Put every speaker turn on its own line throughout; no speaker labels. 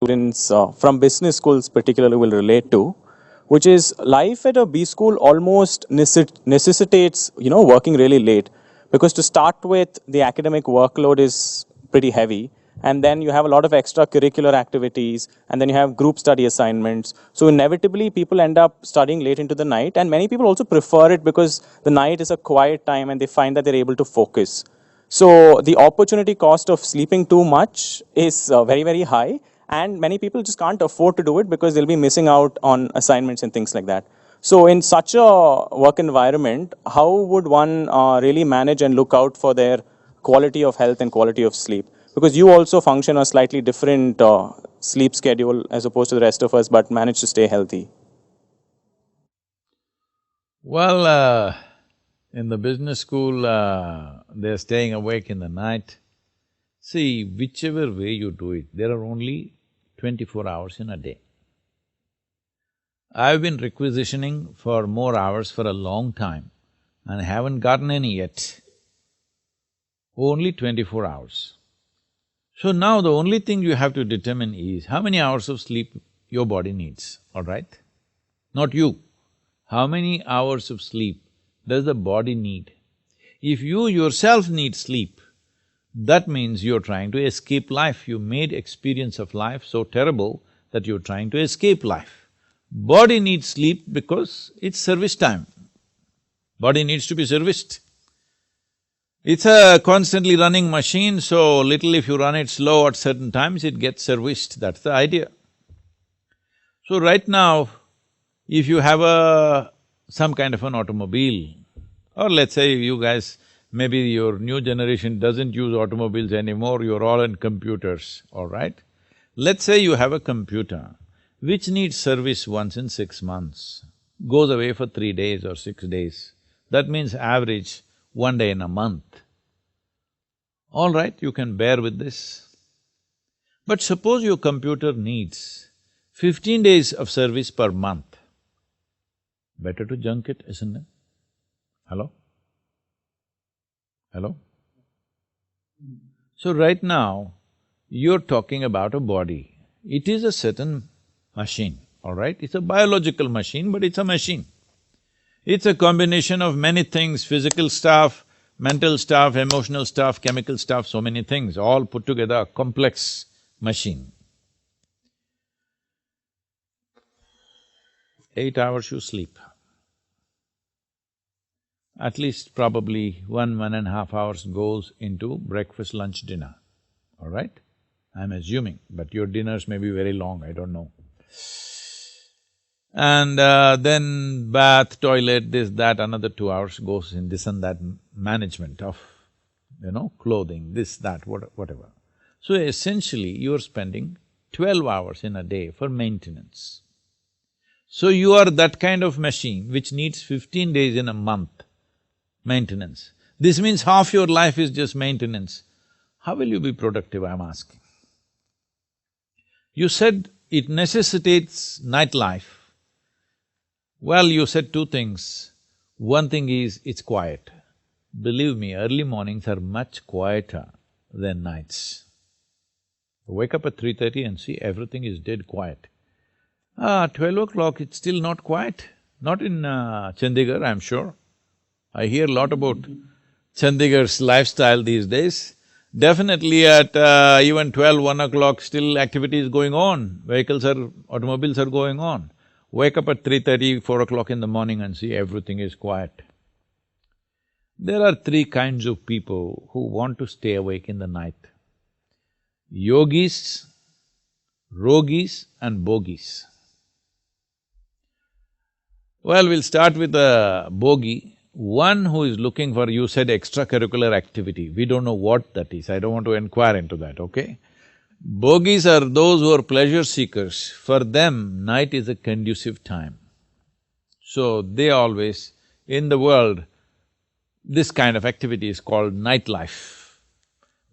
students from business schools particularly will relate to, which is life at a B school almost necessitates, working really late. Because to start with, the academic workload is pretty heavy. And then you have a lot of extracurricular activities, and then you have group study assignments. So inevitably, people end up studying late into the night. And many people also prefer it because the night is a quiet time and they find that they're able to focus. So the opportunity cost of sleeping too much is very, very high. And many people just can't afford to do it because they'll be missing out on assignments and things like that. So in such a work environment, how would one really manage and look out for their quality of health and quality of sleep? Because you also function a slightly different sleep schedule as opposed to the rest of us, but manage to stay healthy.
Well, in the business school, they're staying awake in the night. See, whichever way you do it, there are only 24 hours in a day. I've been requisitioning for more hours for a long time and I haven't gotten any yet. Only 24 hours. So now the only thing you have to determine is how many hours of sleep your body needs, all right? Not you. How many hours of sleep does the body need? If you yourself need sleep, that means you're trying to escape life. You made experience of life so terrible that you're trying to escape life. Body needs sleep because it's service time. Body needs to be serviced. It's a constantly running machine, so little if you run it slow at certain times, it gets serviced, that's the idea. So right now, if you have some kind of an automobile, or let's say you guys, maybe your new generation doesn't use automobiles anymore, you're all in computers, all right? Let's say you have a computer which needs service once in 6 months, goes away for 3 days or 6 days. That means average 1 day in a month. All right, you can bear with this. But suppose your computer needs 15 days of service per month. Better to junk it, isn't it? Hello? Hello? So right now, you're talking about a body. It is a certain machine, all right? It's a biological machine, but it's a machine. It's a combination of many things, physical stuff, mental stuff, emotional stuff, chemical stuff, so many things, all put together, a complex machine. 8 hours you sleep. At least probably 1.5 hours goes into breakfast, lunch, dinner, all right? I'm assuming, but your dinners may be very long, I don't know. And then bath, toilet, this, that, another 2 hours goes in this and that management of, clothing, this, that, whatever. So essentially, you're spending 12 hours in a day for maintenance. So you are that kind of machine which needs 15 days in a month maintenance. This means half your life is just maintenance. How will you be productive, I'm asking? You said it necessitates nightlife. Well, you said two things. One thing is, it's quiet. Believe me, early mornings are much quieter than nights. Wake up at 3:30 and see everything is dead quiet. 12 o'clock, it's still not quiet. Not in Chandigarh, I'm sure. I hear a lot about Chandigarh's lifestyle these days. Definitely at even 12, 1 o'clock, still activity is going on, automobiles are going on. Wake up at 3:30, 4 o'clock in the morning and see everything is quiet. There are three kinds of people who want to stay awake in the night: yogis, rogis and bogis. Well, we'll start with a bogi, one who is looking for, you said extracurricular activity, we don't know what that is, I don't want to inquire into that, okay? Bogies are those who are pleasure seekers. For them, night is a conducive time. So they always… in the world, this kind of activity is called nightlife.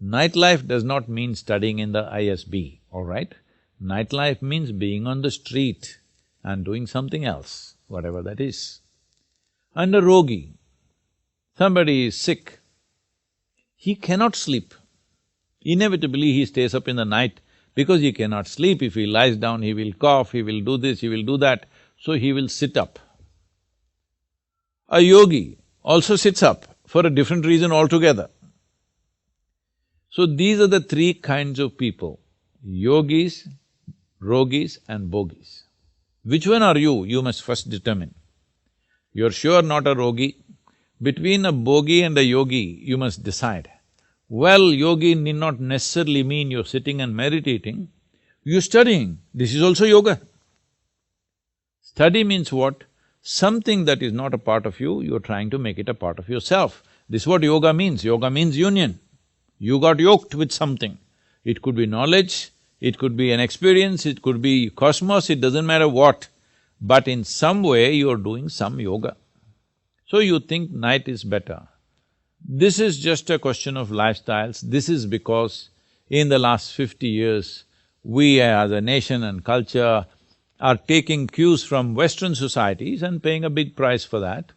Nightlife does not mean studying in the ISB, all right? Nightlife means being on the street and doing something else, whatever that is. And a rogi, somebody is sick, he cannot sleep. Inevitably, he stays up in the night Because he cannot sleep. If he lies down, he will cough, he will do this, he will do that, so he will sit up. A yogi also sits up for a different reason altogether. So these are the three kinds of people: yogis, rogis and bogis. Which one are you? You must first determine. You're sure not a rogi. Between a bogi and a yogi, you must decide. Well, yogi need not necessarily mean you're sitting and meditating, you're studying. This is also yoga. Study means what? Something that is not a part of you, you're trying to make it a part of yourself. This is what yoga means. Yoga means union. You got yoked with something. It could be knowledge, it could be an experience, it could be cosmos, it doesn't matter what. But in some way, you're doing some yoga. So you think night is better. This is just a question of lifestyles. This is because in the last 50 years, we as a nation and culture are taking cues from Western societies and paying a big price for that.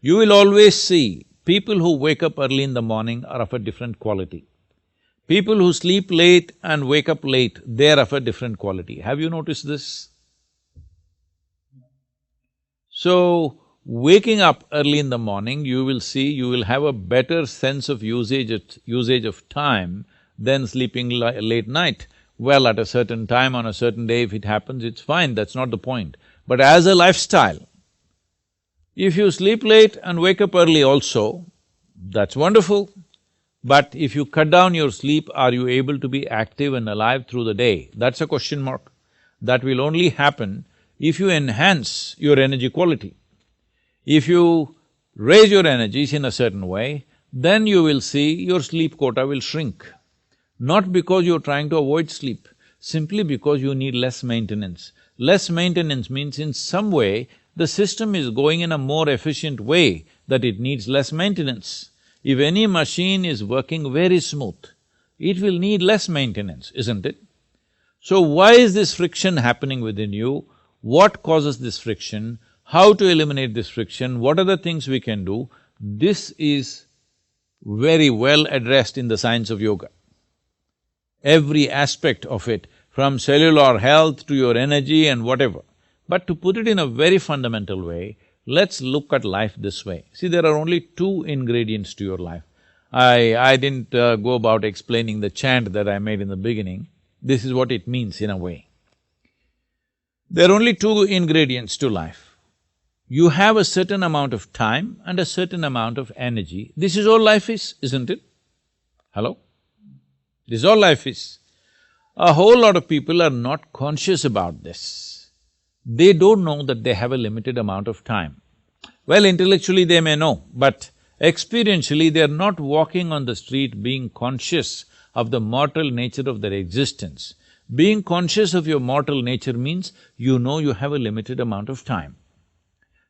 You will always see people who wake up early in the morning are of a different quality. People who sleep late and wake up late, they're of a different quality. Have you noticed this? So, waking up early in the morning, you will see you will have a better sense of usage of time than sleeping late night. Well, at a certain time on a certain day, if it happens, it's fine, that's not the point. But as a lifestyle, if you sleep late and wake up early also, that's wonderful. But if you cut down your sleep, are you able to be active and alive through the day? That's a question mark. That will only happen if you enhance your energy quality. If you raise your energies in a certain way, then you will see your sleep quota will shrink. Not because you're trying to avoid sleep, simply because you need less maintenance. Less maintenance means in some way, the system is going in a more efficient way that it needs less maintenance. If any machine is working very smooth, it will need less maintenance, isn't it? So why is this friction happening within you? What causes this friction? How to eliminate this friction? What are the things we can do? This is very well addressed in the science of yoga. Every aspect of it, from cellular health to your energy and whatever. But to put it in a very fundamental way, let's look at life this way. See, there are only two ingredients to your life. I didn't go about explaining the chant that I made in the beginning. This is what it means in a way. There are only two ingredients to life. You have a certain amount of time and a certain amount of energy. This is all life is, isn't it? Hello? This is all life is. A whole lot of people are not conscious about this. They don't know that they have a limited amount of time. Well, intellectually they may know, but experientially they are not walking on the street being conscious of the mortal nature of their existence. Being conscious of your mortal nature means you know you have a limited amount of time.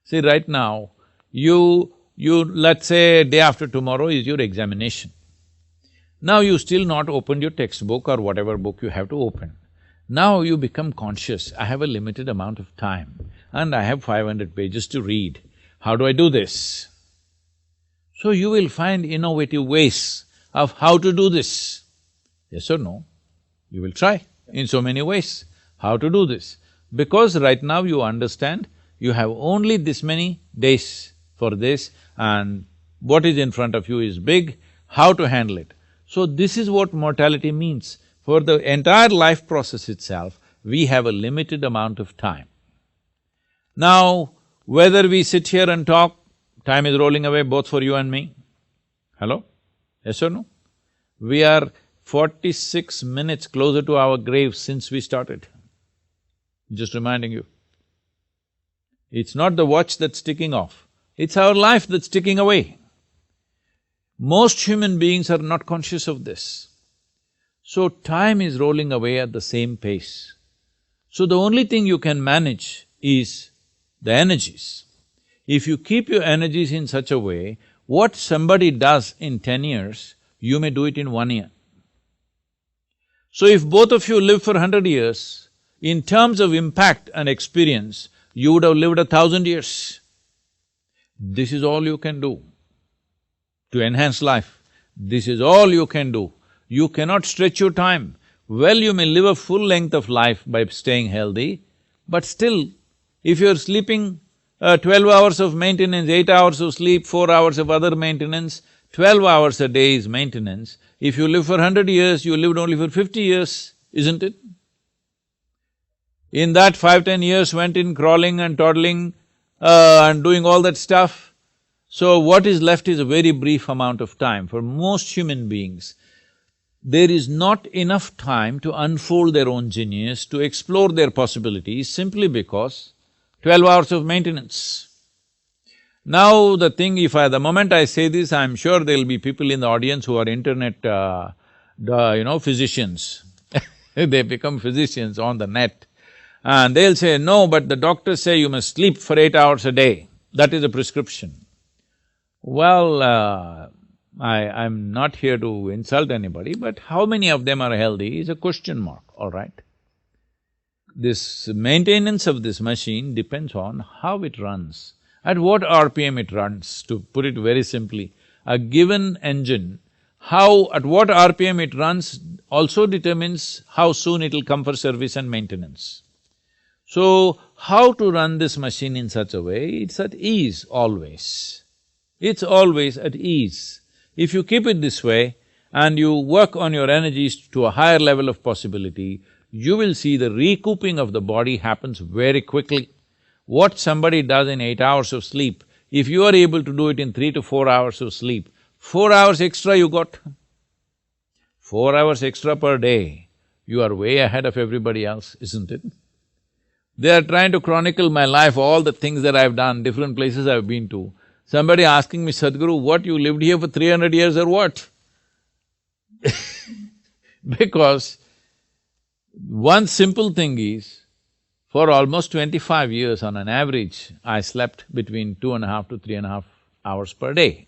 See, right now, let's say day after tomorrow is your examination. Now you still not opened your textbook or whatever book you have to open. Now you become conscious, I have a limited amount of time and I have 500 pages to read. How do I do this? So you will find innovative ways of how to do this. Yes or no? You will try in so many ways how to do this. Because right now you understand you have only this many days for this and what is in front of you is big, how to handle it. So this is what mortality means. For the entire life process itself, we have a limited amount of time. Now, whether we sit here and talk, time is rolling away both for you and me. Hello? Yes or no? We are 46 minutes closer to our grave since we started. Just reminding you. It's not the watch that's ticking off, it's our life that's ticking away. Most human beings are not conscious of this. So time is rolling away at the same pace. So the only thing you can manage is the energies. If you keep your energies in such a way, what somebody does in 10 years, you may do it in 1 year. So if both of you live for 100 years, in terms of impact and experience, you would have lived 1,000 years. This is all you can do to enhance life. This is all you can do. You cannot stretch your time. Well, you may live a full length of life by staying healthy, but still, if you're sleeping 12 hours of maintenance, 8 hours of sleep, 4 hours of other maintenance, 12 hours a day is maintenance. If you live for 100 years, you lived only for 50 years, isn't it? In that 5–10 years went in crawling and toddling and doing all that stuff. So what is left is a very brief amount of time. For most human beings, there is not enough time to unfold their own genius, to explore their possibilities, simply because 12 hours of maintenance. Now the thing, the moment I say this, I'm sure there'll be people in the audience who are internet, physicians. They become physicians on the net. And they'll say, no, but the doctors say you must sleep for 8 hours a day. That is a prescription. Well, I'm not here to insult anybody, but how many of them are healthy is a question mark, all right? This maintenance of this machine depends on how it runs, at what RPM it runs, to put it very simply. A given engine, at what RPM it runs also determines how soon it'll come for service and maintenance. So, how to run this machine in such a way, it's at ease always. It's always at ease. If you keep it this way and you work on your energies to a higher level of possibility, you will see the recouping of the body happens very quickly. What somebody does in 8 hours of sleep, if you are able to do it in 3 to 4 hours of sleep, 4 hours extra you got. 4 hours extra per day, you are way ahead of everybody else, isn't it? They are trying to chronicle my life, all the things that I've done, different places I've been to. Somebody asking me, Sadhguru, what, you lived here for 300 years or what? Because one simple thing is, for almost 25 years on an average, I slept between 2.5 to 3.5 hours per day.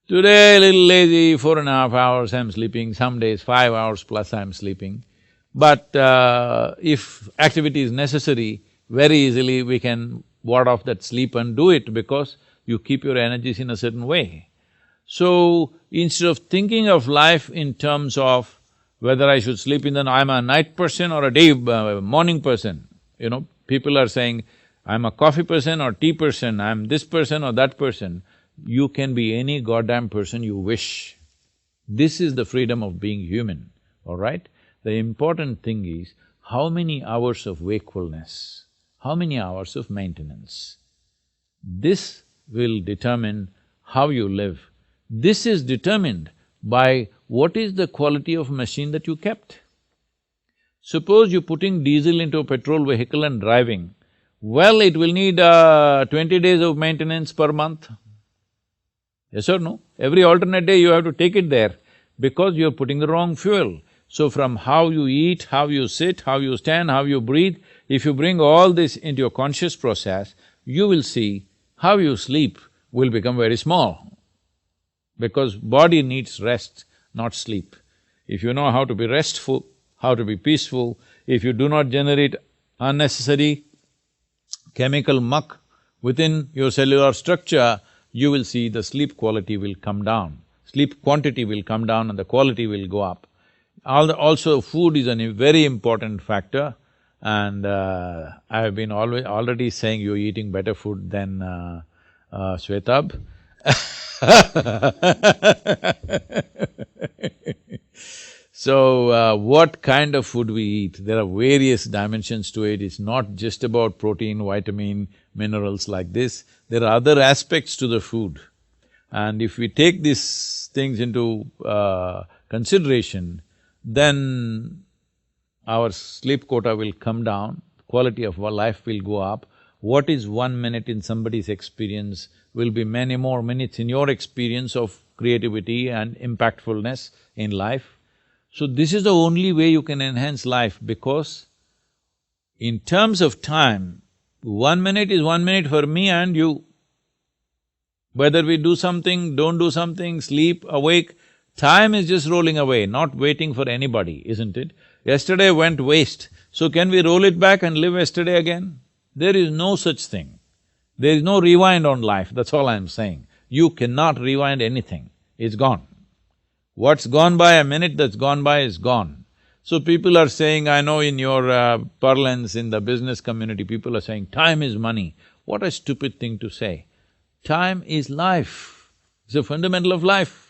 Today, a little lazy, 4.5 hours I'm sleeping, some days 5 hours plus I'm sleeping. But if activity is necessary, very easily we can ward off that sleep and do it, because you keep your energies in a certain way. So, instead of thinking of life in terms of whether I should sleep in the… I'm a night person or a day… morning person, people are saying, I'm a coffee person or tea person, I'm this person or that person. You can be any goddamn person you wish. This is the freedom of being human, all right? The important thing is, how many hours of wakefulness, how many hours of maintenance. This will determine how you live. This is determined by what is the quality of machine that you kept. Suppose you're putting diesel into a petrol vehicle and driving, well, it will need 20 days of maintenance per month. Yes or no? Every alternate day you have to take it there because you're putting the wrong fuel. So from how you eat, how you sit, how you stand, how you breathe, if you bring all this into your conscious process, you will see how you sleep will become very small. Because body needs rest, not sleep. If you know how to be restful, how to be peaceful, if you do not generate unnecessary chemical muck within your cellular structure, you will see the sleep quality will come down. Sleep quantity will come down and the quality will go up. Also, food is a very important factor, and I have been already saying you're eating better food than Shwetab. So, what kind of food we eat, there are various dimensions to it. It's not just about protein, vitamin, minerals like this. There are other aspects to the food. And if we take these things into consideration, then our sleep quota will come down, quality of our life will go up. What is 1 minute in somebody's experience will be many more minutes in your experience of creativity and impactfulness in life. So this is the only way you can enhance life, because in terms of time, 1 minute is 1 minute for me and you. Whether we do something, don't do something, sleep, awake, time is just rolling away, not waiting for anybody, isn't it? Yesterday went waste, so can we roll it back and live yesterday again? There is no such thing. There is no rewind on life, that's all I'm saying. You cannot rewind anything, it's gone. What's gone by, a minute that's gone by is gone. So people are saying, I know in your parlance in the business community, people are saying, time is money. What a stupid thing to say. Time is life, it's a fundamental of life.